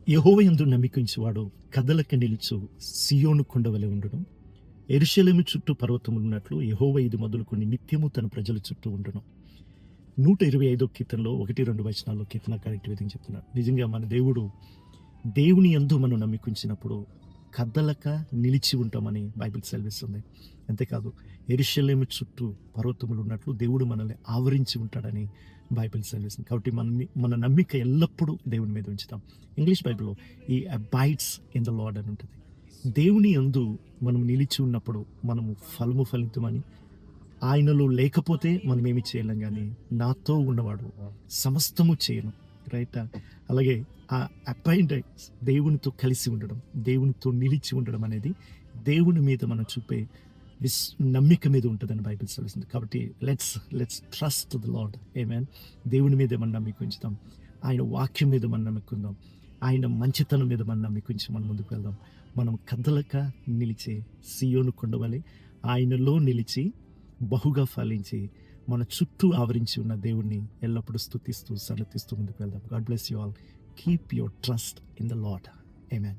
యెహోవా యందు నమ్మికించువాడు కదలక నిలుచు సియోను కొండవలె ఉండును. యెరూషలేము చుట్టూ పర్వతములున్నట్లు యెహోవా ఇది మొదలుకొని నిత్యము తన ప్రజల చుట్టూ ఉండును. 125 కీర్తనలో 1-2 వచనాల్లో కీర్తనకారుడు ఈ విధంగా చెప్తున్నాడు. నిజంగా మన దేవుని యందు మనం నమ్మికించినప్పుడు కదలక నిలిచి ఉంటామని బైబిల్ సెలవిస్తుంది. అంతేకాదు యెరూషలేము చుట్టూ పర్వతములు ఉన్నట్లు దేవుడు మనల్ని ఆవరించి ఉంటాడని బైబిల్ సెలవిస్తుంది. కాబట్టి మన నమ్మిక ఎల్లప్పుడూ దేవుని మీద ఉంచుతాం. ఇంగ్లీష్ బైబిల్లో ఈ అబైడ్స్ ఇన్ ద లార్డ్ అని ఉంటుంది. దేవుని యందు మనం నిలిచి ఉన్నప్పుడు మనము ఫలము ఫలితమని, ఆయనలో లేకపోతే మనం ఏమి చేయలేం, కానీ నాతో ఉన్నవాడు సమస్తము చేయను. రైట్. అలాగే ఆ అపాయింటెడ్ దేవునితో కలిసి ఉండడం, దేవునితో నిలిచి ఉండడం అనేది దేవుని మీద మనం చూపే నమ్మిక మీద ఉంటుందని బైబిల్ సెలవుస్తుంది. కాబట్టి లెట్స్ ట్రస్ట్ ద లార్డ్. ఆమేన్. దేవుని మీద మనం నమ్మిక ఉంచుదాం, ఆయన వాక్యం మీద మనం నమ్ముకుందాం, ఆయన మంచితనం మీద మనం నమ్మికుంచి మనం ముందుకు వెళ్దాం. మనం కదలక నిలిచే సియోను కొండవలె ఆయనలో నిలిచి బహుగా ఫలించి మన చుట్టూ ఆవరించి ఉన్న దేవుణ్ణి ఎల్లప్పుడూ స్తుతిస్తూ సన్నతిస్తూ ముందుకు వెళ్దాం. God bless you all. Keep your trust in the lord. Amen.